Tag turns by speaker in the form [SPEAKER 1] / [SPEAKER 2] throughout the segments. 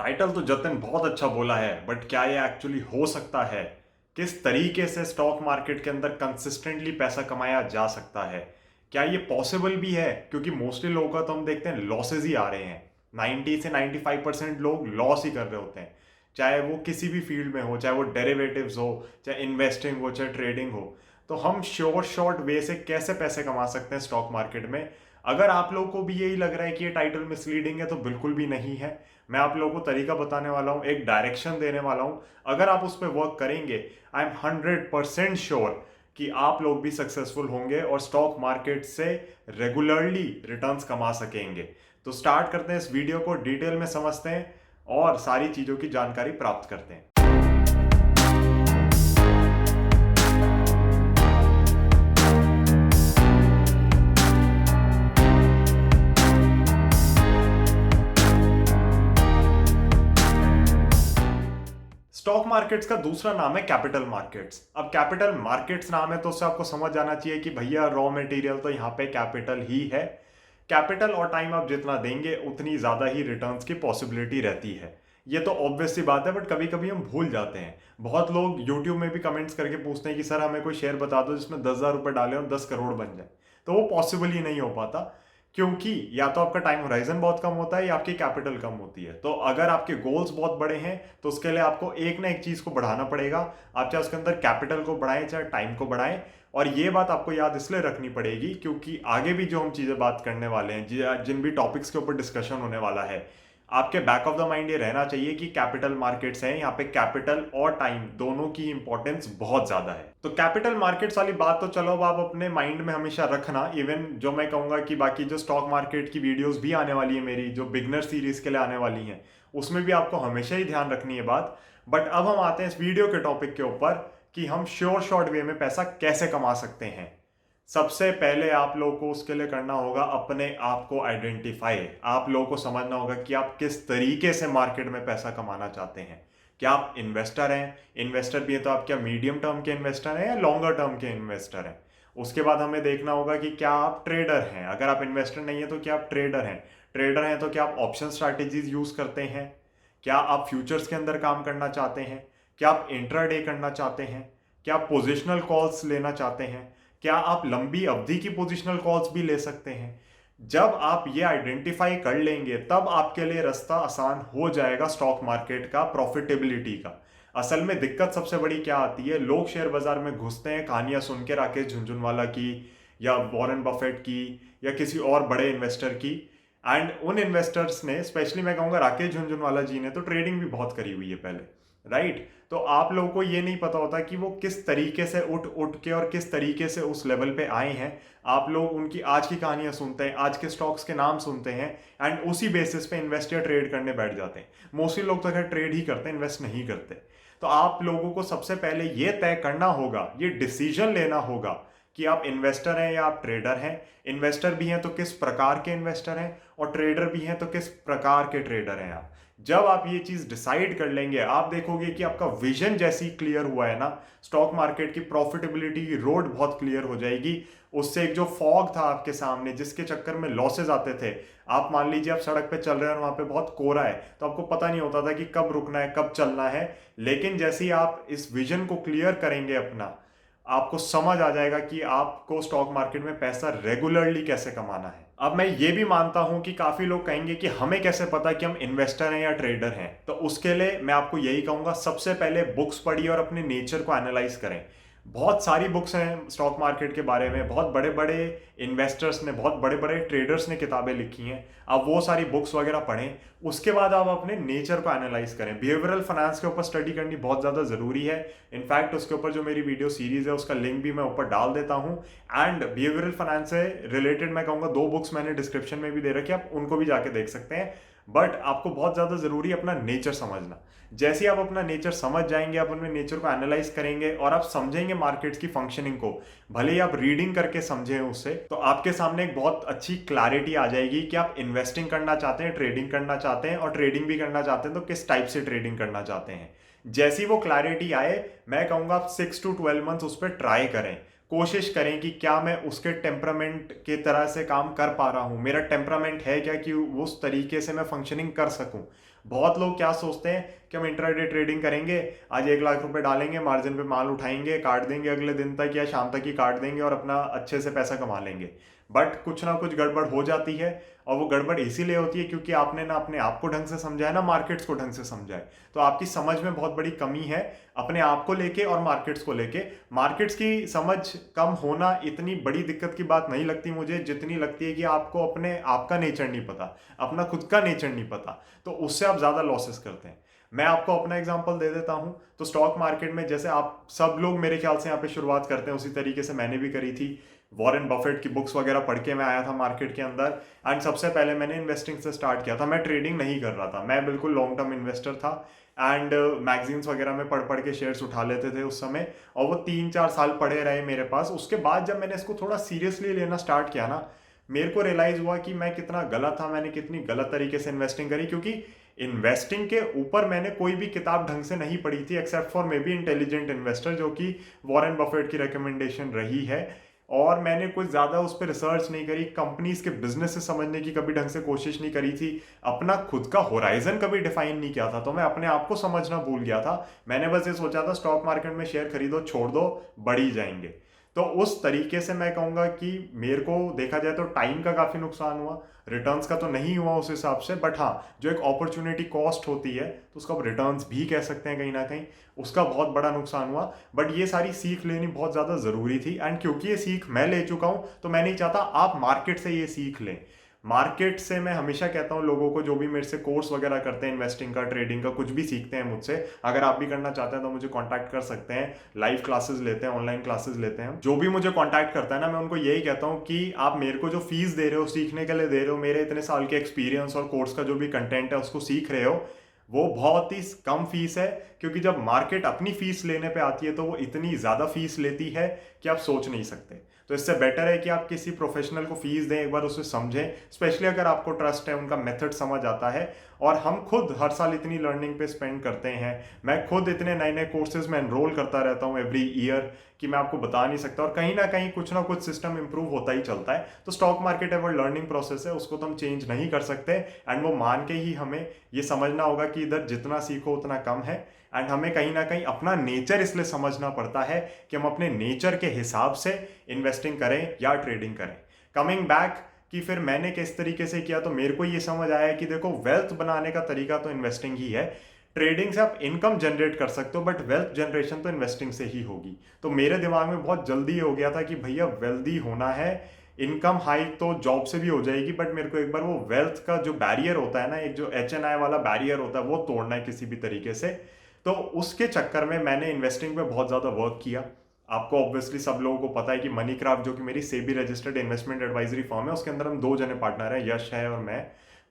[SPEAKER 1] Title तो जतिन बहुत अच्छा बोला है, बट क्या ये एक्चुअली हो सकता है? किस तरीके से स्टॉक मार्केट के अंदर कंसिस्टेंटली पैसा कमाया जा सकता है? क्या ये पॉसिबल भी है? क्योंकि मोस्टली लोगों का तो हम देखते हैं लॉसेज ही आ रहे हैं। 90 से 95% लोग लॉस ही कर रहे होते हैं, चाहे वो किसी भी फील्ड में हो, चाहे वो डेरिवेटिव्स हो, चाहे इन्वेस्टिंग हो, चाहे ट्रेडिंग हो। तो हम शॉर्ट वे से कैसे पैसे कमा सकते हैं स्टॉक मार्केट में? अगर आप लोगों को भी यही लग रहा है कि ये टाइटल मिसलीडिंग है, तो बिल्कुल भी नहीं है। मैं आप लोगों को तरीका बताने वाला हूँ, एक डायरेक्शन देने वाला हूँ। अगर आप उस पर वर्क करेंगे, आई एम 100% श्योर कि आप लोग भी सक्सेसफुल होंगे और स्टॉक मार्केट से रेगुलरली रिटर्न्स कमा सकेंगे। तो स्टार्ट करते हैं, इस वीडियो को डिटेल में समझते हैं और सारी चीज़ों की जानकारी प्राप्त करते हैं। स्टॉक मार्केट्स का दूसरा नाम है कैपिटल मार्केट्स। अब कैपिटल मार्केट्स नाम है तो उससे आपको समझ जाना चाहिए कि भैया रॉ मटेरियल तो यहाँ पे कैपिटल ही है। कैपिटल और टाइम आप जितना देंगे उतनी ज़्यादा ही रिटर्न्स की पॉसिबिलिटी रहती है। ये तो ऑब्वियस सी बात है, बट कभी कभी हम भूल जाते हैं। बहुत लोग यूट्यूब में भी कमेंट्स करके पूछते हैं कि सर हमें कोई शेयर बता दो जिसमें 10,000 रुपये डालें और 10 करोड़ बन जाए। तो वो पॉसिबल ही नहीं हो पाता, क्योंकि या तो आपका टाइम होराइजन बहुत कम होता है या आपकी कैपिटल कम होती है। तो अगर आपके गोल्स बहुत बड़े हैं तो उसके लिए आपको एक ना एक चीज को बढ़ाना पड़ेगा। आप चाहे उसके अंदर कैपिटल को बढ़ाएं चाहे टाइम को बढ़ाएं। और ये बात आपको याद इसलिए रखनी पड़ेगी क्योंकि आगे भी जो हम चीजें बात करने वाले हैं, जिन भी टॉपिक्स के ऊपर डिस्कशन होने वाला है, आपके बैक ऑफ द माइंड ये रहना चाहिए कि कैपिटल मार्केट्स हैं, यहाँ पे कैपिटल और टाइम दोनों की इंपॉर्टेंस बहुत ज्यादा है। तो कैपिटल मार्केट्स वाली बात तो चलो अब आप अपने माइंड में हमेशा रखना। इवन जो मैं कहूंगा कि बाकी जो स्टॉक मार्केट की वीडियोस भी आने वाली है मेरी, जो बिगनर सीरीज के लिए आने वाली हैं, उसमें भी आपको हमेशा ही ध्यान रखनी है बात। बट अब हम आते हैं इस वीडियो के टॉपिक के ऊपर कि हम श्योर शॉर्ट वे में पैसा कैसे कमा सकते हैं। सबसे पहले आप लोगों को उसके लिए करना होगा अपने आप को आइडेंटिफाई। आप लोगों को समझना होगा कि आप किस तरीके से मार्केट में पैसा कमाना चाहते हैं। क्या आप इन्वेस्टर हैं? इन्वेस्टर भी है तो आप क्या मीडियम टर्म के इन्वेस्टर हैं या लॉन्गर टर्म के इन्वेस्टर हैं? उसके बाद हमें देखना होगा कि क्या आप ट्रेडर हैं। अगर आप इन्वेस्टर नहीं है तो क्या आप ट्रेडर हैं? ट्रेडर हैं तो क्या आप ऑप्शन स्ट्रैटेजीज यूज करते हैं? क्या आप फ्यूचर्स के अंदर काम करना चाहते हैं? क्या आप इंट्राडे करना चाहते हैं? क्या आप पोजिशनल कॉल्स लेना चाहते हैं? क्या आप लंबी अवधि की पोजिशनल कॉल्स भी ले सकते हैं? जब आप ये आइडेंटिफाई कर लेंगे तब आपके लिए रास्ता आसान हो जाएगा स्टॉक मार्केट का, प्रॉफिटेबिलिटी का। असल में दिक्कत सबसे बड़ी क्या आती है, लोग शेयर बाजार में घुसते हैं कहानियां सुन के, राकेश झुनझुनवाला की या वॉरेन बफेट की या किसी और बड़े इन्वेस्टर की। एंड उन इन्वेस्टर्स ने, स्पेशली मैं कहूंगा राकेश झुनझुनवाला जी ने तो ट्रेडिंग भी बहुत करी हुई है पहले, राइट? तो आप लोगों को ये नहीं पता होता कि वो किस तरीके से उठ उठ के और किस तरीके से उस लेवल पे आए हैं। आप लोग उनकी आज की कहानियां सुनते हैं, आज के स्टॉक्स के नाम सुनते हैं एंड उसी बेसिस पे इन्वेस्ट या ट्रेड करने बैठ जाते हैं। मोस्टली लोग तो खैर ट्रेड ही करते हैं, इन्वेस्ट नहीं करते। तो आप लोगों को सबसे पहले ये तय करना होगा, ये डिसीजन लेना होगा कि आप इन्वेस्टर हैं या आप ट्रेडर हैं। इन्वेस्टर भी हैं तो किस प्रकार के इन्वेस्टर हैं, और ट्रेडर भी हैं तो किस प्रकार के ट्रेडर हैं आप। जब आप ये चीज डिसाइड कर लेंगे, आप देखोगे कि आपका विजन जैसी क्लियर हुआ है ना, स्टॉक मार्केट की प्रॉफिटेबिलिटी की रोड बहुत क्लियर हो जाएगी। उससे एक जो फॉग था आपके सामने जिसके चक्कर में लॉसेज आते थे, आप मान लीजिए आप सड़क पे चल रहे हैं और वहां पे बहुत कोहरा है तो आपको पता नहीं होता था कि कब रुकना है कब चलना है। लेकिन जैसे ही आप इस विजन को क्लियर करेंगे अपना, आपको समझ आ जाएगा कि आपको स्टॉक मार्केट में पैसा रेगुलरली कैसे कमाना है। अब मैं ये भी मानता हूं कि काफी लोग कहेंगे कि हमें कैसे पता कि हम इन्वेस्टर हैं या ट्रेडर हैं। तो उसके लिए मैं आपको यही कहूंगा, सबसे पहले बुक्स पढ़िए और अपने नेचर को एनालाइज करें। बहुत सारी बुक्स हैं स्टॉक मार्केट के बारे में, बहुत बड़े बड़े इन्वेस्टर्स ने, बहुत बड़े बड़े ट्रेडर्स ने किताबें लिखी हैं। आप वो सारी बुक्स वगैरह पढ़ें, उसके बाद आप अपने नेचर को एनालाइज करें। बिहेवियरल फाइनेंस के ऊपर स्टडी करनी बहुत ज़्यादा ज़रूरी है। इनफैक्ट उसके ऊपर जो मेरी वीडियो सीरीज है उसका लिंक भी मैं ऊपर डाल देता हूँ। एंड बिहेवियरल फाइनेंस से रिलेटेड मैं कहूँगा 2 बुक्स मैंने डिस्क्रिप्शन में भी दे रखी है, आप उनको भी जाके देख सकते हैं। बट आपको बहुत ज़्यादा ज़रूरी है अपना नेचर समझना। जैसे ही आप अपना नेचर समझ जाएंगे, आप अपने नेचर को एनालाइज करेंगे और आप समझेंगे मार्केट्स की फंक्शनिंग को, भले ही आप रीडिंग करके समझें उससे, तो आपके सामने एक बहुत अच्छी क्लैरिटी आ जाएगी कि आप इन्वेस्टिंग करना चाहते हैं, ट्रेडिंग करना चाहते हैं, और ट्रेडिंग भी करना चाहते हैं तो किस टाइप से ट्रेडिंग करना चाहते हैं। जैसी वो क्लैरिटी आए, मैं कहूँगा आप 6 to 12 मंथ्स उस पर ट्राई करें। कोशिश करें कि क्या मैं उसके टेम्परामेंट के तरह से काम कर पा रहा हूँ, मेरा टेम्परामेंट है क्या कि उस तरीके से मैं फंक्शनिंग कर सकूँ। बहुत लोग क्या सोचते हैं कि हम इंट्राडे ट्रेडिंग करेंगे, आज 1 लाख रुपए डालेंगे, मार्जिन पे माल उठाएंगे, काट देंगे अगले दिन तक या शाम तक ही काट देंगे और अपना अच्छे से पैसा कमा लेंगे। बट कुछ ना कुछ गड़बड़ हो जाती है, और वो गड़बड़ इसीलिए होती है क्योंकि आपने ना अपने आप को ढंग से समझा है ना मार्केट्स को ढंग से समझा है। तो आपकी समझ में बहुत बड़ी कमी है अपने आप को लेके और मार्केट्स को लेके। मार्केट्स की समझ कम होना इतनी बड़ी दिक्कत की बात नहीं लगती मुझे, जितनी लगती है कि आपको अपने आप का नेचर नहीं पता, अपना खुद का नेचर नहीं पता, तो उससे आप ज़्यादा लॉसेस करते हैं। मैं आपको अपना एग्जांपल दे देता हूं। तो स्टॉक मार्केट में जैसे आप सब लोग मेरे ख्याल से यहाँ पे शुरुआत करते हैं, उसी तरीके से मैंने भी करी थी। वॉरेन बफेट की बुक्स वगैरह पढ़ के मैं आया था मार्केट के अंदर, एंड सबसे पहले मैंने इन्वेस्टिंग से स्टार्ट किया था। मैं ट्रेडिंग नहीं कर रहा था, मैं बिल्कुल लॉन्ग टर्म इन्वेस्टर था। एंड मैगजीन्स वगैरह में पढ़ पढ़ के शेयर्स उठा लेते थे उस समय, और वो 3-4 साल पड़े रहे मेरे पास। उसके बाद जब मैंने इसको थोड़ा सीरियसली लेना स्टार्ट किया ना, मेरे को रियलाइज हुआ कि मैं कितना गलत था, मैंने कितनी गलत तरीके से इन्वेस्टिंग करी। क्योंकि इन्वेस्टिंग के ऊपर मैंने कोई भी किताब ढंग से नहीं पढ़ी थी, except for may be intelligent investor, जो कि वॉरेन बफेट की रिकमेंडेशन रही है। और मैंने कुछ ज़्यादा उस पर रिसर्च नहीं करी, कंपनीज के बिजनेस से समझने की कभी ढंग से कोशिश नहीं करी थी, अपना खुद का होराइजन कभी डिफाइन नहीं किया था। तो मैं अपने आप को समझना भूल गया था। मैंने बस ये सोचा था स्टॉक मार्केट में शेयर खरीदो छोड़ दो, बढ़ ही जाएंगे। तो उस तरीके से मैं कहूँगा कि मेरे को देखा जाए तो टाइम का काफ़ी नुकसान हुआ, रिटर्न्स का तो नहीं हुआ उस हिसाब से, बट हाँ जो एक अपॉर्चुनिटी कॉस्ट होती है तो उसका आप रिटर्न्स भी कह सकते हैं कहीं ना कहीं, उसका बहुत बड़ा नुकसान हुआ। बट ये सारी सीख लेनी बहुत ज़्यादा ज़रूरी थी, एंड क्योंकि ये सीख मैं ले चुका हूँ तो मैं नहीं चाहता आप मार्केट से ये सीख लें। मार्केट से मैं हमेशा कहता हूँ लोगों को, जो भी मेरे से कोर्स वगैरह करते हैं इन्वेस्टिंग का, ट्रेडिंग का, कुछ भी सीखते हैं मुझसे, अगर आप भी करना चाहते हैं तो मुझे कांटेक्ट कर सकते हैं। लाइव क्लासेस लेते हैं, ऑनलाइन क्लासेस लेते हैं। जो भी मुझे कांटेक्ट करता है ना, मैं उनको यही कहता हूँ कि आप मेरे को जो फीस दे रहे हो, सीखने के लिए दे रहे हो, मेरे इतने साल के एक्सपीरियंस और कोर्स का जो भी कंटेंट है उसको सीख रहे हो, वो बहुत ही कम फीस है। क्योंकि जब मार्केट अपनी फीस लेने पे आती है तो वो इतनी ज़्यादा फीस लेती है कि आप सोच नहीं सकते। तो इससे बेटर है कि आप किसी प्रोफेशनल को फीस दें, एक बार उसे समझें, स्पेशली अगर आपको ट्रस्ट है, उनका मेथड समझ आता है। और हम खुद हर साल इतनी लर्निंग पे स्पेंड करते हैं, मैं खुद इतने नए नए कोर्सेज में एनरोल करता रहता हूँ एवरी ईयर कि मैं आपको बता नहीं सकता। और कहीं ना कहीं कुछ ना कुछ सिस्टम इंप्रूव होता ही चलता है। तो stock market ever learning process है, उसको तो हम चेंज नहीं कर सकते। एंड वो मान के ही हमें ये समझना होगा कि इधर जितना सीखो उतना कम है। एंड हमें कहीं ना कहीं अपना नेचर इसलिए समझना पड़ता है कि हम अपने नेचर के हिसाब से इन्वेस्टिंग करें या ट्रेडिंग करें। कमिंग बैक कि फिर मैंने किस तरीके से किया, तो मेरे को ये समझ आया कि देखो वेल्थ बनाने का तरीका तो इन्वेस्टिंग ही है। ट्रेडिंग से आप इनकम जनरेट कर सकते हो, बट वेल्थ जनरेशन तो इन्वेस्टिंग से ही होगी। तो मेरे दिमाग में बहुत जल्दी हो गया था कि भैया वेल्दी होना है, इनकम हाई तो जॉब से भी हो जाएगी, बट मेरे को एक बार वो वेल्थ का जो बैरियर होता है ना, एक जो HNI वाला बैरियर होता है, वो तोड़ना है किसी भी तरीके से। तो उसके चक्कर में मैंने इन्वेस्टिंग पे बहुत ज़्यादा वर्क किया। आपको ऑब्वियसली सब लोगों को पता है कि मनी क्राफ्ट, जो कि मेरी SEBI registered investment advisory firm है, उसके अंदर हम 2 जने पार्टनर हैं, यश है और मैं।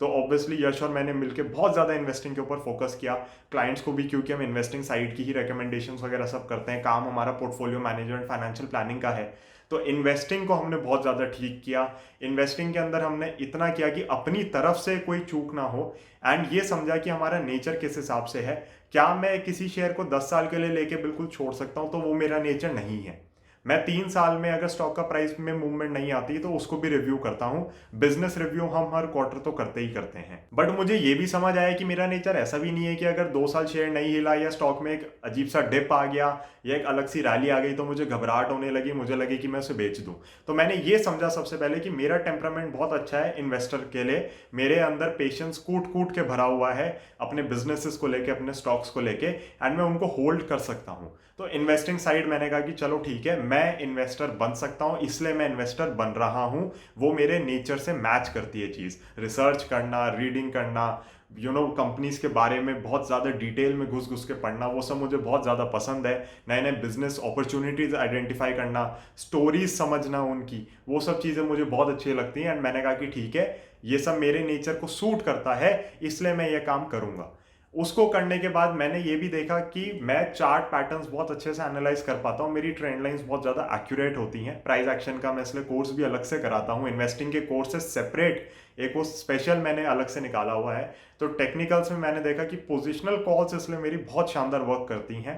[SPEAKER 1] तो ऑब्वियसली यश और मैंने मिलकर बहुत ज़्यादा इन्वेस्टिंग के ऊपर फोकस किया, क्लाइंट्स को भी, क्योंकि हम इन्वेस्टिंग साइड की ही रिकमेंडेशंस वगैरह सब करते हैं, काम हमारा पोर्टफोलियो मैनेजमेंट फाइनेंशियल प्लानिंग का है। तो इन्वेस्टिंग को हमने बहुत ज़्यादा ठीक किया। इन्वेस्टिंग के अंदर हमने इतना किया कि अपनी तरफ से कोई चूक ना हो, एंड ये समझा कि हमारा नेचर किस हिसाब से है। क्या मैं किसी शेयर को 10 साल के लिए लेके बिल्कुल छोड़ सकता हूँ? तो वो मेरा नेचर नहीं है। मैं 3 साल में अगर स्टॉक का प्राइस में मूवमेंट नहीं आती तो उसको भी रिव्यू करता हूँ। बिजनेस रिव्यू हम हर क्वार्टर तो करते ही करते हैं। बट मुझे ये भी समझ आया कि मेरा नेचर ऐसा भी नहीं है कि अगर 2 साल शेयर नहीं हिला या स्टॉक में एक अजीब सा डिप आ गया या एक अलग सी रैली आ गई तो मुझे घबराहट होने लगी, मुझे लगे कि मैं उसे बेच दूं। तो मैंने ये समझा सबसे पहले कि मेरा टेम्परामेंट बहुत अच्छा है इन्वेस्टर के लिए। मेरे अंदर पेशेंस कूट कूट के भरा हुआ है अपने बिजनेसेस को लेके, अपने स्टॉक्स को लेके, एंड मैं उनको होल्ड कर सकता हूँ। तो इन्वेस्टिंग साइड मैंने कहा कि चलो ठीक है, मैं इन्वेस्टर बन सकता हूँ, इसलिए मैं इन्वेस्टर बन रहा हूँ। वो मेरे नेचर से मैच करती है चीज़। रिसर्च करना, रीडिंग करना, कंपनीज के बारे में बहुत ज़्यादा डिटेल में घुस घुस के पढ़ना, वो सब मुझे बहुत ज़्यादा पसंद है। नए नए बिजनेस अपॉर्चुनिटीज़ आइडेंटिफाई करना, स्टोरीज समझना उनकी, वो सब चीज़ें मुझे बहुत अच्छी लगती हैं। एंड मैंने कहा कि ठीक है, ये सब मेरे नेचर को सूट करता है, इसलिए मैं ये काम करूँगा। उसको करने के बाद मैंने ये भी देखा कि मैं चार्ट पैटर्न्स बहुत अच्छे से एनालाइज कर पाता हूँ, मेरी ट्रेंड लाइंस बहुत ज़्यादा एक्यूरेट होती हैं। प्राइस एक्शन का मैं इसलिए कोर्स भी अलग से कराता हूँ, इन्वेस्टिंग के कोर्स से सेपरेट एक वो स्पेशल मैंने अलग से निकाला हुआ है। तो टेक्निकल्स में मैंने देखा कि पोजिशनल कॉल्स इसलिए मेरी बहुत शानदार वर्क करती हैं।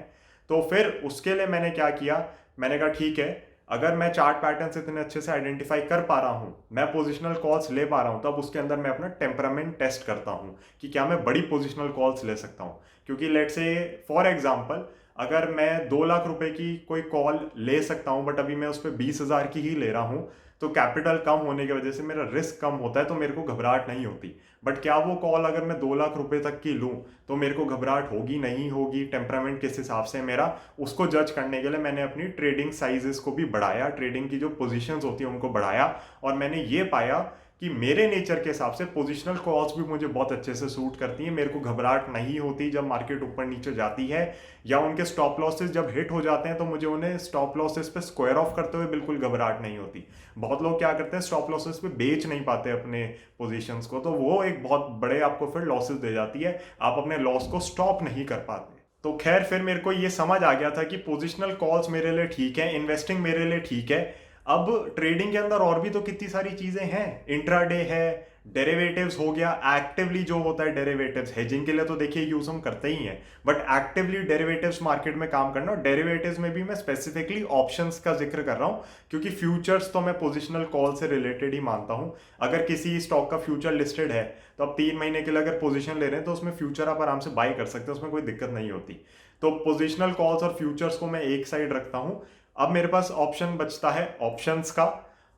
[SPEAKER 1] तो फिर उसके लिए मैंने क्या किया, मैंने कहा ठीक है, अगर मैं चार्ट पैटर्न्स इतने अच्छे से आइडेंटिफाई कर पा रहा हूँ, मैं पोजिशनल कॉल्स ले पा रहा हूँ, तब उसके अंदर मैं अपना टेम्परामेंट टेस्ट करता हूँ कि क्या मैं बड़ी पोजिशनल कॉल्स ले सकता हूँ। क्योंकि लेट से फॉर एग्जाम्पल अगर मैं 2 लाख रुपए की कोई कॉल ले सकता हूँ बट अभी मैं उस पर 20,000 की ही ले रहा हूँ, तो कैपिटल कम होने की वजह से मेरा रिस्क कम होता है, तो मेरे को घबराहट नहीं होती। बट क्या वो कॉल अगर मैं 2 लाख रुपए तक की लूँ तो मेरे को घबराहट होगी नहीं होगी, टेम्परामेंट किस हिसाब से मेरा, उसको जज करने के लिए मैंने अपनी ट्रेडिंग साइजेस को भी बढ़ाया, ट्रेडिंग की जो पोजीशंस होती है उनको बढ़ाया, और मैंने ये पाया कि मेरे नेचर के हिसाब से पोजिशनल कॉल्स भी मुझे बहुत अच्छे से सूट करती हैं। मेरे को घबराहट नहीं होती जब मार्केट ऊपर नीचे जाती है, या उनके स्टॉप लॉसेस जब हिट हो जाते हैं तो मुझे उन्हें स्टॉप लॉसेस पे स्क्वायर ऑफ करते हुए बिल्कुल घबराहट नहीं होती। बहुत लोग क्या करते हैं, स्टॉप लॉसेस पे बेच नहीं पाते अपने पोजीशंस को, तो वो एक बहुत बड़े आपको फिर लॉसेस दे जाती है, आप अपने लॉस को स्टॉप नहीं कर पाते। तो खैर फिर मेरे को ये समझ आ गया था कि पोजिशनल कॉल्स मेरे लिए ठीक है, इन्वेस्टिंग मेरे लिए ठीक है। अब ट्रेडिंग के अंदर और भी तो कितनी सारी चीजें हैं, इंट्राडे है, डेरिवेटिव्स हो गया, एक्टिवली जो होता है डेरिवेटिव्स, हेजिंग के लिए तो देखिए यूज हम करते ही हैं, बट एक्टिवली डेरिवेटिव्स मार्केट में काम करना, और डेरिवेटिव्स में भी मैं स्पेसिफिकली ऑप्शंस का जिक्र कर रहा हूं, क्योंकि फ्यूचर्स तो मैं पोजिशनल कॉल से रिलेटेड ही मानता हूं। अगर किसी स्टॉक का फ्यूचर लिस्टेड है तो आप 3 महीने के लिए अगर पोजिशन ले रहे हैं तो उसमें फ्यूचर आप आराम से बाई कर सकते हैं, उसमें कोई दिक्कत नहीं होती। तो पोजिशनल कॉल्स और फ्यूचर्स को मैं एक साइड रखता हूं। अब मेरे पास ऑप्शन बचता है ऑप्शंस का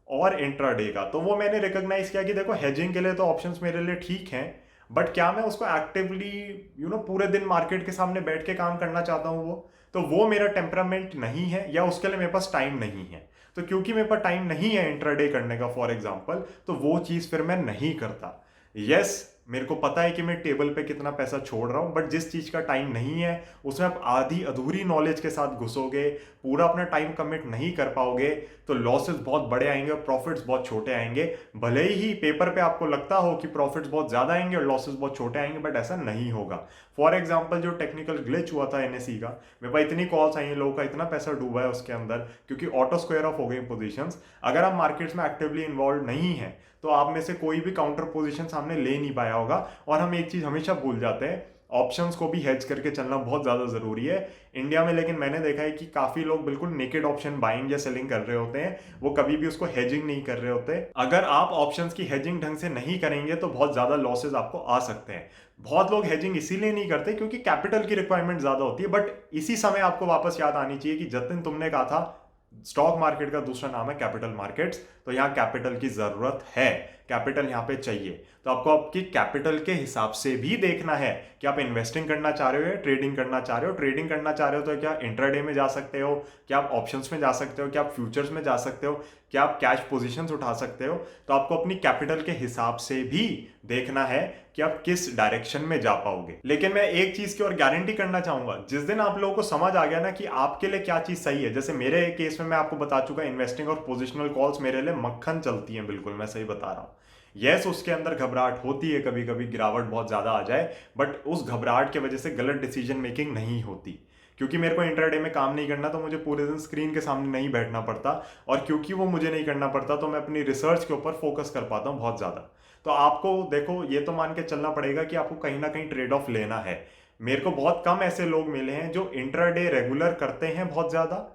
[SPEAKER 1] और इंट्राडे का। तो वो मैंने रिकॉग्नाइज किया कि देखो हेजिंग के लिए तो ऑप्शंस मेरे लिए ठीक हैं, बट क्या मैं उसको एक्टिवली पूरे दिन मार्केट के सामने बैठ के काम करना चाहता हूँ, वो मेरा टेम्परामेंट नहीं है, या उसके लिए मेरे पास टाइम नहीं है। तो क्योंकि मेरे पास टाइम नहीं है इंट्राडे करने का फॉर एग्जाम्पल, तो वो चीज़ फिर मैं नहीं करता। यस, मेरे को पता है कि मैं टेबल पे कितना पैसा छोड़ रहा हूं, बट जिस चीज का टाइम नहीं है उसमें आप आधी अधूरी नॉलेज के साथ घुसोगे, पूरा अपना टाइम कमिट नहीं कर पाओगे, तो लॉसेस बहुत बड़े आएंगे और प्रॉफिट्स बहुत छोटे आएंगे। भले ही पेपर पे आपको लगता हो कि प्रॉफिट्स बहुत ज्यादा आएंगे और लॉसेस बहुत छोटे आएंगे, बट ऐसा नहीं होगा। फॉर एग्जाम्पल जो टेक्निकल ग्लिच हुआ था एनएसई का, मेरे पास इतनी कॉल्स आई हैं, लोगों का इतना पैसा डूबा है उसके अंदर, क्योंकि ऑटो स्क्वायर ऑफ हो गई पोजीशंस। अगर आप मार्केट्स में एक्टिवली इन्वॉल्व नहीं है तो आप में से कोई भी काउंटर पोजीशन सामने ले नहीं पाया होगा। और हम एक चीज हमेशा भूल जाते हैं, ऑप्शंस को भी हेज करके चलना बहुत ज्यादा जरूरी है इंडिया में। लेकिन मैंने देखा है कि काफी लोग बिल्कुल नेकेड ऑप्शन बाइंग या सेलिंग कर रहे होते हैं, वो कभी भी उसको हेजिंग नहीं कर रहे होते। अगर आप ऑप्शंस की हेजिंग ढंग से नहीं करेंगे तो बहुत ज्यादा लॉसेज आपको आ सकते हैं। बहुत लोग हेजिंग इसीलिए नहीं करते क्योंकि कैपिटल की रिक्वायरमेंट ज्यादा होती है। बट इसी समय आपको वापस याद आनी चाहिए कि जतिन तुमने कहा था स्टॉक मार्केट का दूसरा नाम है कैपिटल मार्केट्स, तो यहाँ कैपिटल की जरूरत है, कैपिटल यहाँ पे चाहिए। तो आपको आपकी कैपिटल के हिसाब से भी देखना है कि आप इन्वेस्टिंग करना चाह रहे हो या ट्रेडिंग करना चाह रहे हो। ट्रेडिंग करना चाह रहे हो तो क्या इंट्राडे में जा सकते हो, क्या आप ऑप्शंस में जा सकते हो, क्या आप फ्यूचर्स में जा सकते हो, क्या आप कैश पोजीशंस उठा सकते हो। तो आपको अपनी कैपिटल के हिसाब से भी देखना है कि आप किस डायरेक्शन में जा पाओगे। लेकिन मैं एक चीज की और गारंटी करना चाहूंगा, जिस दिन आप लोगों को समझ आ गया ना कि आपके लिए क्या चीज सही है, जैसे मेरे केस में मैं आपको बता चुका, इन्वेस्टिंग और पोजिशनल कॉल्स मेरे लिए मक्खन चलती हैं, बिल्कुल मैं सही बता रहा हूं। यस, उसके अंदर घबराहट होती है, कभी कभी गिरावट बहुत ज्यादा आ जाए, बट उस घबराहट की वजह से गलत डिसीजन मेकिंग नहीं होती। क्योंकि मेरे को इंट्राडे में काम नहीं करना तो मुझे पूरे दिन स्क्रीन के सामने नहीं बैठना पड़ता, और क्योंकि वो मुझे नहीं करना पड़ता तो मैं अपनी रिसर्च के ऊपर फोकस कर पाता हूँ बहुत ज़्यादा। तो आपको देखो ये तो मान के चलना पड़ेगा कि आपको कहीं ना कहीं ट्रेड ऑफ लेना है। मेरे को बहुत कम ऐसे लोग मिले हैं जो इंट्राडे रेगुलर करते हैं बहुत ज़्यादा,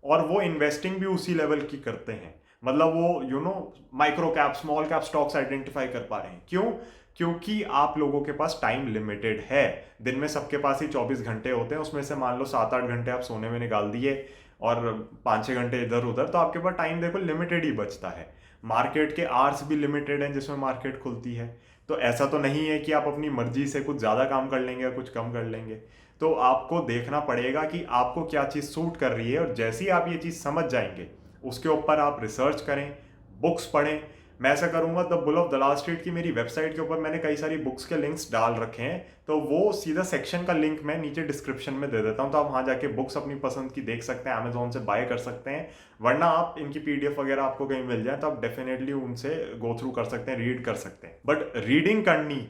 [SPEAKER 1] और वो इन्वेस्टिंग भी उसी लेवल की करते हैं, मतलब वो micro cap small cap stocks identify कर पा रहे हैं। क्यों? क्योंकि आप लोगों के पास टाइम लिमिटेड है। दिन में सबके पास ही 24 घंटे होते हैं, उसमें से मान लो 7-8 घंटे आप सोने में निकाल दिए और 5-6 घंटे इधर उधर, तो आपके पास टाइम देखो लिमिटेड ही बचता है। मार्केट के आवर्स भी लिमिटेड हैं जिसमें मार्केट खुलती है, तो ऐसा तो नहीं है कि आप अपनी मर्जी से कुछ ज़्यादा काम कर लेंगे या कुछ कम कर लेंगे। तो आपको देखना पड़ेगा कि आपको क्या चीज़ सूट कर रही है, और जैसे ही आप ये चीज़ समझ जाएंगे उसके ऊपर आप रिसर्च करें, बुक्स पढ़ें। मैं ऐसा करूंगा, the bull of Dalal street की मेरी वेबसाइट के ऊपर मैंने कई सारी बुक्स के लिंक्स डाल रखे हैं, तो वो सीधा सेक्शन का लिंक मैं नीचे डिस्क्रिप्शन में दे देता हूं, तो आप वहां जाके बुक्स अपनी पसंद की देख सकते हैं, अमेजोन से बाय कर सकते हैं। वरना आप इनकी पीडीएफ वगैरह आपको कहीं मिल जाए तो आप डेफिनेटली उनसे गो थ्रू कर सकते हैं, रीड कर सकते हैं। बट रीडिंग करनी,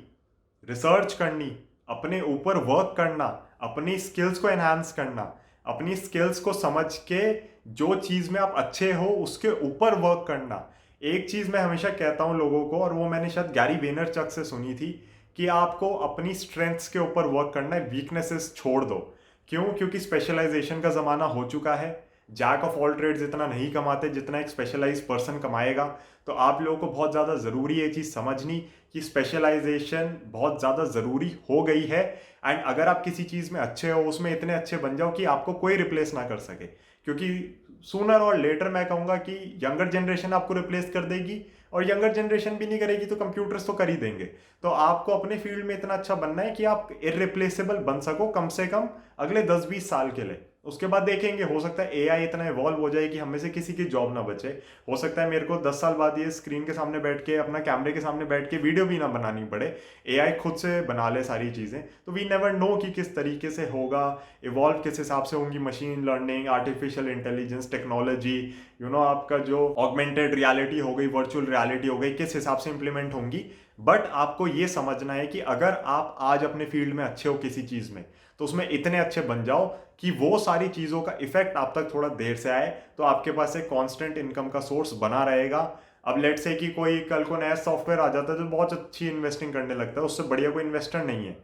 [SPEAKER 1] रिसर्च करनी, अपने ऊपर वर्क करना, अपनी स्किल्स को एनहांस करना, अपनी स्किल्स को समझ के जो चीज़ में आप अच्छे हो उसके ऊपर वर्क करना। एक चीज़ मैं हमेशा कहता हूं लोगों को, और वो मैंने शायद गैरी वेनरचक से सुनी थी, कि आपको अपनी स्ट्रेंथ्स के ऊपर वर्क करना है, वीकनेसेस छोड़ दो। क्यों? क्योंकि स्पेशलाइजेशन का ज़माना हो चुका है। जैक ऑफ ऑल ट्रेड्स इतना नहीं कमाते जितना एक स्पेशलाइज्ड पर्सन कमाएगा। तो आप लोगों को बहुत ज़्यादा ज़रूरी है ये चीज़ समझनी कि स्पेशलाइजेशन बहुत ज़्यादा ज़रूरी हो गई है। एंड अगर आप किसी चीज़ में अच्छे हो, उसमें इतने अच्छे बन जाओ कि आपको कोई रिप्लेस ना कर सके, क्योंकि सूनर और लेटर मैं कहूँगा कि यंगर जनरेशन आपको रिप्लेस कर देगी, और यंगर जनरेशन भी नहीं करेगी तो कंप्यूटर्स तो कर ही देंगे। तो आपको अपने फील्ड में इतना अच्छा बनना है कि आप इररिप्लेसेबल बन सको कम से कम अगले 10-20 साल के लिए। उसके बाद देखेंगे, हो सकता है एआई इतना इवॉल्व हो जाए कि हम में से किसी की जॉब ना बचे। हो सकता है मेरे को 10 साल बाद ये स्क्रीन के सामने बैठ के, अपना कैमरे के सामने बैठ के वीडियो भी ना बनानी पड़े, एआई खुद से बना ले सारी चीज़ें। तो वी नेवर नो कि किस तरीके से होगा, इवॉल्व किस हिसाब से होंगी machine learning, artificial intelligence, technology, आपका जो ऑगमेंटेड रियलिटी हो गई, वर्चुअल रियलिटी हो गई, किस हिसाब से इंप्लीमेंट होंगी। बट आपको ये समझना है कि अगर आप आज अपने फील्ड में अच्छे हो किसी चीज़ में, तो उसमें इतने अच्छे बन जाओ कि वो सारी चीज़ों का इफेक्ट आप तक थोड़ा देर से आए, तो आपके पास एक कांस्टेंट इनकम का सोर्स बना रहेगा। अब लेट से कि कोई कल को नया सॉफ्टवेयर आ जाता है जो बहुत अच्छी इन्वेस्टिंग करने लगता है, उससे बढ़िया कोई इन्वेस्टर नहीं है,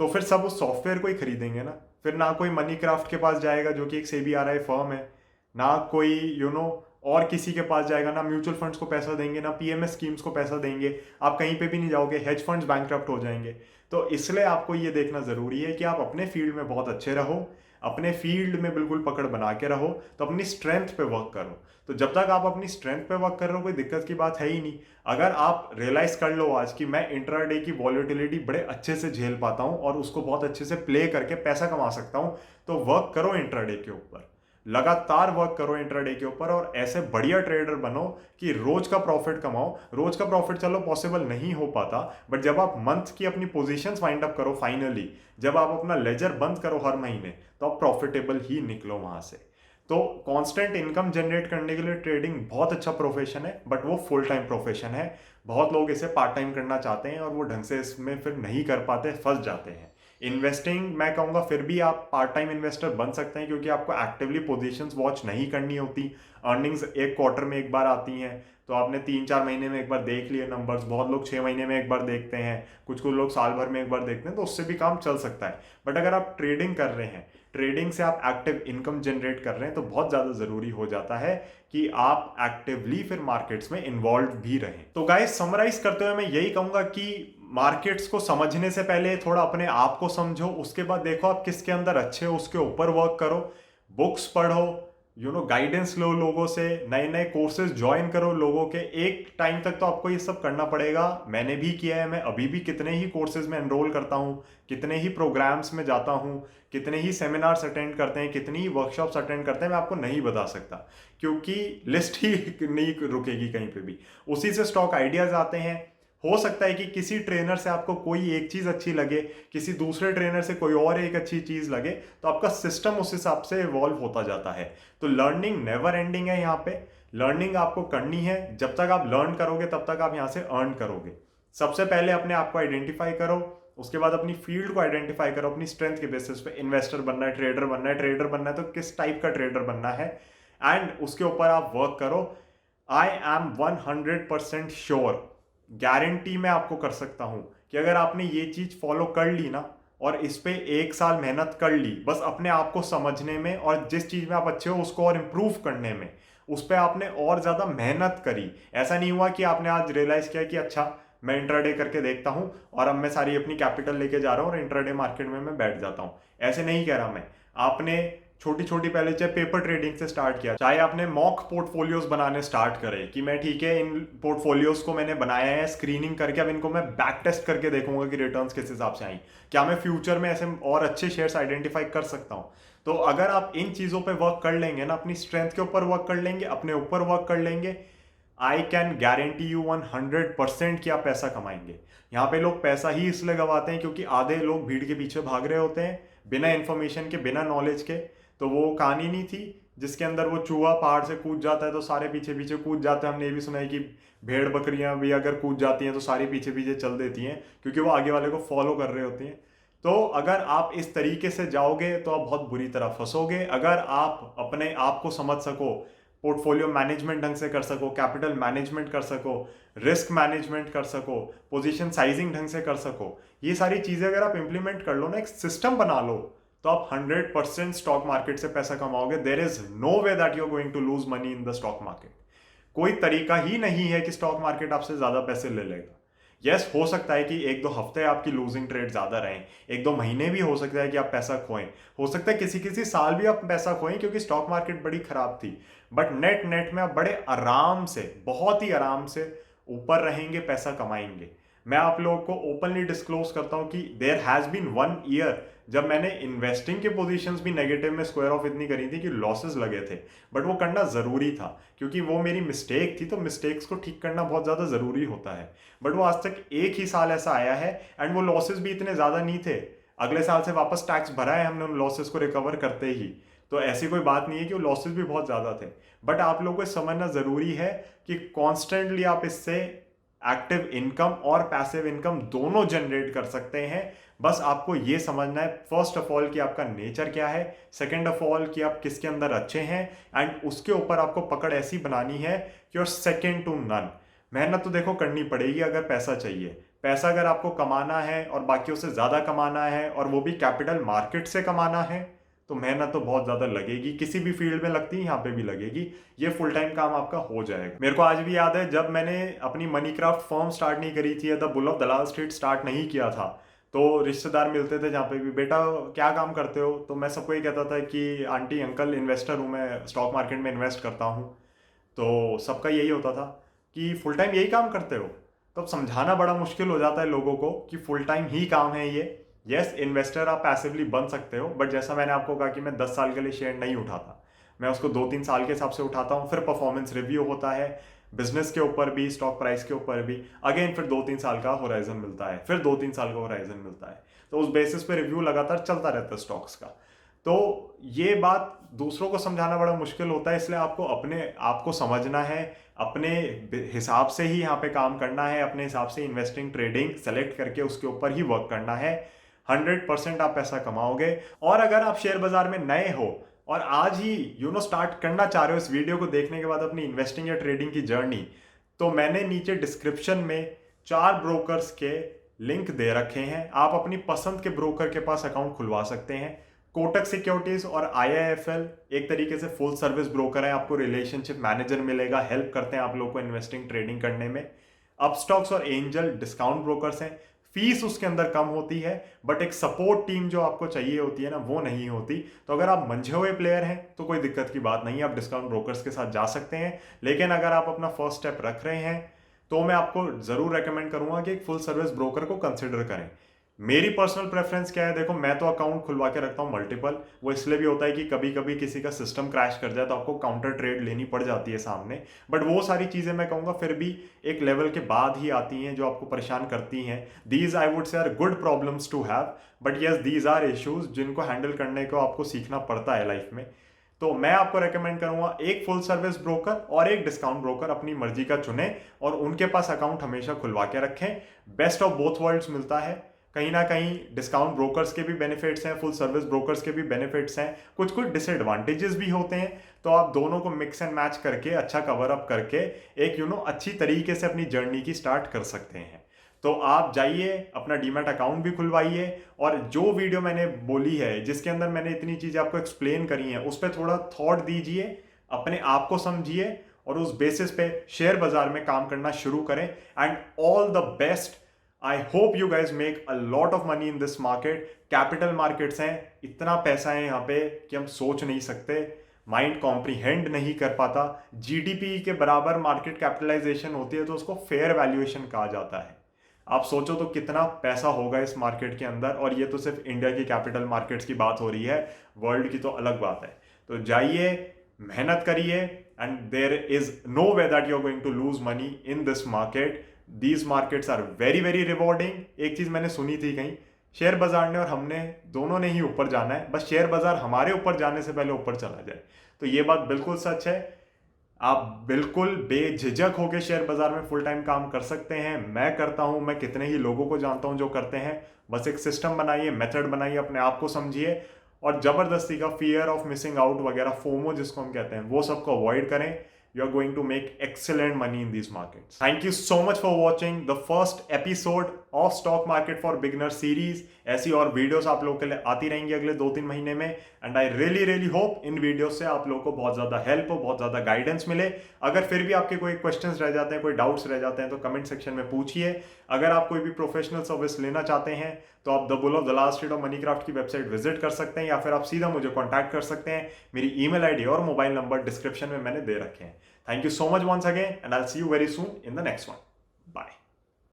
[SPEAKER 1] तो फिर सब उस सॉफ्टवेयर को ही खरीदेंगे ना। फिर ना कोई मनी क्राफ्ट के पास जाएगा जो कि एक सेबीआरआई फर्म है, ना कोई और किसी के पास जाएगा, ना म्यूचुअल फंड्स को पैसा देंगे, ना पीएमएस स्कीम्स को पैसा देंगे, आप कहीं पे भी नहीं जाओगे, हेज फंड्स बैंकक्रप्ट हो जाएंगे। तो इसलिए आपको ये देखना ज़रूरी है कि आप अपने फील्ड में बहुत अच्छे रहो, अपने फील्ड में बिल्कुल पकड़ बना के रहो, तो अपनी स्ट्रेंथ पे वर्क करो। तो जब तक आप अपनी स्ट्रेंथ पे वर्क कर रहे हो कोई दिक्कत की बात है ही नहीं। अगर आप रियलाइज कर लो आज कि मैं इंट्राडे की वॉलेटिलिटी बड़े अच्छे से झेल पाता हूँ और उसको बहुत अच्छे से प्ले करके पैसा कमा सकता हूँ, तो वर्क करो इंट्राडे के ऊपर, लगातार वर्क करो इंट्राडे के ऊपर, और ऐसे बढ़िया ट्रेडर बनो कि रोज का प्रॉफिट कमाओ। रोज का प्रॉफिट चलो पॉसिबल नहीं हो पाता, बट जब आप मंथ की अपनी पोजीशंस वाइंड अप करो, फाइनली जब आप अपना लेजर बंद करो हर महीने, तो आप प्रॉफिटेबल ही निकलो वहां से। तो कांस्टेंट इनकम जनरेट करने के लिए ट्रेडिंग बहुत अच्छा प्रोफेशन है, बट वो फुल टाइम प्रोफेशन है। बहुत लोग इसे पार्ट टाइम करना चाहते हैं और वो ढंग से इसमें फिर नहीं कर पाते, फंस जाते हैं। इन्वेस्टिंग मैं कहूँगा फिर भी आप पार्ट टाइम इन्वेस्टर बन सकते हैं, क्योंकि आपको एक्टिवली पोजीशंस वॉच नहीं करनी होती। अर्निंग्स एक क्वार्टर में एक बार आती हैं, तो आपने 3-4 महीने में एक बार देख लिए नंबर्स, बहुत लोग 6 महीने में एक बार देखते हैं, कुछ लोग साल भर में एक बार देखते हैं, तो उससे भी काम चल सकता है। बट अगर आप ट्रेडिंग कर रहे हैं, ट्रेडिंग से आप एक्टिव इनकम जनरेट कर रहे हैं, तो बहुत ज़्यादा ज़रूरी हो जाता है कि आप एक्टिवली फिर मार्केट्स में इन्वॉल्व भी रहें। तो गाइस समराइज करते हुए मैं यही कहूँगा कि मार्केट्स को समझने से पहले थोड़ा अपने आप को समझो, उसके बाद देखो आप किसके अंदर अच्छे हो, उसके ऊपर वर्क करो, बुक्स पढ़ो, गाइडेंस लो लोगों से, नए नए कोर्सेज ज्वाइन करो लोगों के। एक टाइम तक तो आपको ये सब करना पड़ेगा, मैंने भी किया है, मैं अभी भी कितने ही कोर्सेज में एनरोल करता हूँ, कितने ही प्रोग्राम्स में जाता हूँ, कितने ही सेमिनार्स अटेंड करते हैं, कितनी ही वर्कशॉप्स अटेंड करते हैं, मैं आपको नहीं बता सकता, क्योंकि लिस्ट ही नहीं रुकेगी कहीं पे भी। उसी से स्टॉक आइडियाज आते हैं। हो सकता है कि किसी ट्रेनर से आपको कोई एक चीज अच्छी लगे, किसी दूसरे ट्रेनर से कोई और एक अच्छी चीज लगे, तो आपका सिस्टम उस हिसाब से इवॉल्व होता जाता है। तो लर्निंग नेवर एंडिंग है, यहाँ पे लर्निंग आपको करनी है। जब तक आप लर्न करोगे तब तक आप यहाँ से अर्न करोगे। सबसे पहले अपने आप को आइडेंटिफाई करो, उसके बाद अपनी फील्ड को आइडेंटिफाई करो, अपनी स्ट्रेंथ के बेसिस पे। इन्वेस्टर बनना है, ट्रेडर बनना है, ट्रेडर बनना है तो किस टाइप का ट्रेडर बनना है, एंड उसके ऊपर आप वर्क करो। आई एम 100% श्योर, गारंटी मैं आपको कर सकता हूं कि अगर आपने ये चीज फॉलो कर ली ना, और इस पे 1 साल मेहनत कर ली बस अपने आप को समझने में, और जिस चीज में आप अच्छे हो उसको और इम्प्रूव करने में, उस पर आपने और ज्यादा मेहनत करी। ऐसा नहीं हुआ कि आपने आज रियलाइज किया कि अच्छा मैं इंट्राडे करके देखता हूं और अब मैं सारी अपनी कैपिटल लेके जा रहा हूं और इंट्राडे मार्केट में मैं बैठ जाता हूं। ऐसे नहीं कह रहा मैं। आपने छोटी छोटी पहले चाहे पेपर ट्रेडिंग से स्टार्ट किया, चाहे आपने मॉक पोर्टफोलियोज बनाने स्टार्ट करे कि मैं ठीक है इन पोर्टफोलियोज को मैंने बनाया है स्क्रीनिंग करके, अब इनको मैं बैक टेस्ट करके देखूंगा कि रिटर्न्स किस हिसाब से आई, क्या मैं फ्यूचर में ऐसे और अच्छे शेयर्स आइडेंटिफाई कर सकता हूं। तो अगर आप इन चीजों पे वर्क कर लेंगे ना, अपनी स्ट्रेंथ के ऊपर वर्क कर लेंगे, अपने ऊपर वर्क कर लेंगे, आई कैन गारंटी यू 100% कि आप पैसा कमाएंगे। यहाँ पे लोग पैसा ही इसलिए गवाते हैं क्योंकि आधे लोग भीड़ के पीछे भाग रहे होते हैं बिना इंफॉर्मेशन के, बिना नॉलेज के। तो वो कहानी नहीं थी जिसके अंदर वो चूहा पहाड़ से कूद जाता है तो सारे पीछे पीछे कूद जाते हैं। हमने ये भी सुना है कि भेड़ बकरियां भी अगर कूद जाती हैं तो सारी पीछे पीछे चल देती हैं, क्योंकि वो आगे वाले को फॉलो कर रहे होती हैं। तो अगर आप इस तरीके से जाओगे तो आप बहुत बुरी तरह फंसोगे। अगर आप अपने आप को समझ सको, पोर्टफोलियो मैनेजमेंट ढंग से कर सको, कैपिटल मैनेजमेंट कर सको, रिस्क मैनेजमेंट कर सको, पोजीशन साइजिंग ढंग से कर सको, ये सारी चीजें अगर आप इंप्लीमेंट कर लो ना, एक सिस्टम बना लो, तो तो आप 100% स्टॉक मार्केट से पैसा कमाओगे। There is no way that you are going to lose money in the stock market. कोई तरीका ही नहीं है कि स्टॉक मार्केट आपसे ज्यादा पैसे ले लेगा। यस, हो सकता है कि एक दो हफ्ते आपकी लूजिंग ट्रेड ज्यादा रहें, एक दो महीने भी हो सकता है कि आप पैसा खोएं, हो सकता है किसी किसी साल भी आप पैसा खोएं क्योंकि स्टॉक मार्केट बड़ी खराब थी। बट नेट नेट में आप बड़े आराम से, बहुत ही आराम से ऊपर रहेंगे, पैसा कमाएंगे। मैं आप लोगों को ओपनली डिस्क्लोज करता हूं कि देयर हैज बीन 1 ईयर जब मैंने इन्वेस्टिंग के पोजीशंस भी नेगेटिव में स्क्वायर ऑफ इतनी करी थी कि लॉसेस लगे थे, बट वो करना ज़रूरी था क्योंकि वो मेरी मिस्टेक थी। तो मिस्टेक्स को ठीक करना बहुत ज़्यादा ज़रूरी होता है। बट वो आज तक एक ही साल ऐसा आया है एंड वो लॉसेस भी इतने ज़्यादा नहीं थे। अगले साल से वापस टैक्स भरा है हमने उन लॉसेस को रिकवर करते ही। तो ऐसी कोई बात नहीं है कि वो लॉसेस भी बहुत ज़्यादा थे। बट आप लोगों को समझना ज़रूरी है कि कॉन्स्टेंटली आप इससे एक्टिव इनकम और पैसिव इनकम दोनों जनरेट कर सकते हैं। बस आपको ये समझना है फर्स्ट ऑफ ऑल कि आपका नेचर क्या है, सेकंड ऑफ ऑल कि आप किसके अंदर अच्छे हैं, एंड उसके ऊपर आपको पकड़ ऐसी बनानी है कि और सेकंड टू नन। मेहनत तो देखो करनी पड़ेगी अगर पैसा चाहिए। पैसा अगर आपको कमाना है और बाकियों से ज़्यादा कमाना है और वो भी कैपिटल मार्केट से कमाना है तो मेहनत तो बहुत ज़्यादा लगेगी। किसी भी फील्ड में लगती है, यहाँ पे भी लगेगी। ये फुल टाइम काम आपका हो जाएगा। मेरे को आज भी याद है जब मैंने अपनी मनी क्राफ्ट फर्म स्टार्ट नहीं करी थी, the bull of Dalal street start नहीं किया था, तो रिश्तेदार मिलते थे जहाँ पे भी, बेटा क्या काम करते हो? तो मैं सबको ये कहता था कि आंटी अंकल इन्वेस्टर हूँ, मैं स्टॉक मार्केट में इन्वेस्ट करता हूँ। तो सबका यही होता था कि फुल टाइम यही काम करते हो। तो अब समझाना बड़ा मुश्किल हो जाता है लोगों को कि फुल टाइम ही काम है ये। यस, इन्वेस्टर आप पैसिवली बन सकते हो, बट जैसा मैंने आपको कहा कि मैं 10 साल के लिए शेयर नहीं उठाता, मैं उसको 2-3 साल के हिसाब से उठाता हूँ। फिर परफॉर्मेंस रिव्यू होता है, बिजनेस के ऊपर भी, स्टॉक प्राइस के ऊपर भी। अगेन फिर 2-3 साल का होराइजन मिलता है, फिर 2-3 साल का होराइजन मिलता है। तो उस बेसिस पे रिव्यू लगातार चलता रहता है स्टॉक्स का। तो ये बात दूसरों को समझाना बड़ा मुश्किल होता है, इसलिए आपको अपने आप को समझना है, अपने हिसाब से ही यहाँ पे काम करना है, अपने हिसाब से इन्वेस्टिंग ट्रेडिंग सेलेक्ट करके उसके ऊपर ही वर्क करना है। 100% आप पैसा कमाओगे। और अगर आप शेयर बाजार में नए हो और आज ही स्टार्ट करना चाह रहे हो इस वीडियो को देखने के बाद अपनी इन्वेस्टिंग या ट्रेडिंग की जर्नी, तो मैंने नीचे डिस्क्रिप्शन में 4 ब्रोकर्स के लिंक दे रखे हैं। आप अपनी पसंद के ब्रोकर के पास अकाउंट खुलवा सकते हैं। कोटक सिक्योरिटीज और IIFL एक तरीके से फुल सर्विस ब्रोकर है, आपको रिलेशनशिप मैनेजर मिलेगा, हेल्प करते हैं आप लोग को इन्वेस्टिंग ट्रेडिंग करने में। अपस्टॉक्स और एंजल डिस्काउंट ब्रोकर्स हैं, फीस उसके अंदर कम होती है, बट एक सपोर्ट टीम जो आपको चाहिए होती है ना, वो नहीं होती। तो अगर आप मंझे हुए प्लेयर हैं तो कोई दिक्कत की बात नहीं है, आप डिस्काउंट ब्रोकर्स के साथ जा सकते हैं। लेकिन अगर आप अपना फर्स्ट स्टेप रख रहे हैं तो मैं आपको जरूर रेकमेंड करूंगा कि एक फुल सर्विस ब्रोकर को कंसिडर करें। मेरी पर्सनल प्रेफरेंस क्या है, देखो मैं तो अकाउंट खुलवा के रखता हूँ मल्टीपल। वो इसलिए भी होता है कि कभी कभी किसी का सिस्टम क्रैश कर जाए तो आपको काउंटर ट्रेड लेनी पड़ जाती है सामने। बट वो सारी चीज़ें मैं कहूँगा फिर भी एक लेवल के बाद ही आती हैं जो आपको परेशान करती हैं। These I would say are good problems to have, but yes these are issues जिनको हैंडल करने को आपको सीखना पड़ता है लाइफ में। तो मैं आपको रेकमेंड करूंगा एक फुल सर्विस ब्रोकर और एक डिस्काउंट ब्रोकर अपनी मर्जी का चुने और उनके पास अकाउंट हमेशा खुलवा के रखें। बेस्ट ऑफ बोथ वर्ल्ड्स मिलता है। कहीं ना कहीं डिस्काउंट ब्रोकर्स के भी बेनिफिट्स हैं, फुल सर्विस ब्रोकर्स के भी बेनिफिट्स हैं, कुछ कुछ डिसएडवांटेजेस भी होते हैं। तो आप दोनों को मिक्स एंड मैच करके अच्छा कवर अप करके एक अच्छी तरीके से अपनी जर्नी की स्टार्ट कर सकते हैं। तो आप जाइए, अपना डीमैट अकाउंट भी खुलवाइए और जो वीडियो मैंने बोली है जिसके अंदर मैंने इतनी चीज़ें आपको एक्सप्लेन करी हैं उस पर थोड़ा थॉट दीजिए, अपने आप को समझिए और उस बेसिस पे शेयर बाजार में काम करना शुरू करें। And all the best. I hope you guys make a lot of money in this market. Capital markets हैं, इतना पैसा है यहाँ पे कि हम सोच नहीं सकते, माइंड कॉम्प्रीहेंड नहीं कर पाता। GDP के बराबर मार्केट कैपिटलाइजेशन होती है तो उसको फेयर वैल्यूएशन कहा जाता है। आप सोचो तो कितना पैसा होगा इस मार्केट के अंदर, और ये तो सिर्फ इंडिया की कैपिटल मार्केट्स की बात हो रही है, वर्ल्ड की तो अलग बात है। तो जाइए, मेहनत करिए, and there is no way that you are going to lose money in this market. These markets are very very rewarding. एक चीज मैंने सुनी थी कहीं, शेयर बाजार ने और हमने दोनों ने ही ऊपर जाना है, बस शेयर बाजार हमारे ऊपर जाने से पहले ऊपर चला जाए। तो ये बात बिल्कुल सच है। आप बिल्कुल बेझिझक होकर शेयर बाजार में फुल टाइम काम कर सकते हैं। मैं करता हूं, मैं कितने ही लोगों को जानता हूं जो करते हैं। बस एक सिस्टम बनाइए, मेथड बनाइए, अपने आप को समझिए और जबरदस्ती का फियर ऑफ मिसिंग आउट वगैरह, फोमो जिसको हम कहते हैं, वो सबको अवॉइड करें। you are going to make excellent money in these markets. Thank you so much for watching the first episode of Stock Market for Beginner series. ऐसी और वीडियोस आप लोगों के लिए आती रहेंगी अगले 2-3 महीने में, and I really hope in videos से आप लोगों को बहुत ज्यादा हेल्प हो, बहुत ज्यादा गाइडेंस मिले। अगर फिर भी आपके कोई क्वेश्चंस रह जाते हैं, कोई डाउट्स रह जाते हैं, तो कमेंट सेक्शन में पूछिए। अगर आप कोई भी प्रोफेशनल सर्विस लेना चाहते हैं तो आप the bull of the last state of Moneycraft की वेबसाइट विजिट कर सकते हैं, या फिर आप सीधा मुझे कॉन्टैक्ट कर सकते हैं। मेरी ईमेल आईडी और मोबाइल नंबर डिस्क्रिप्शन में मैंने दे रखे हैं। Thank you so much once again, and I will see you very soon in the next one. Bye.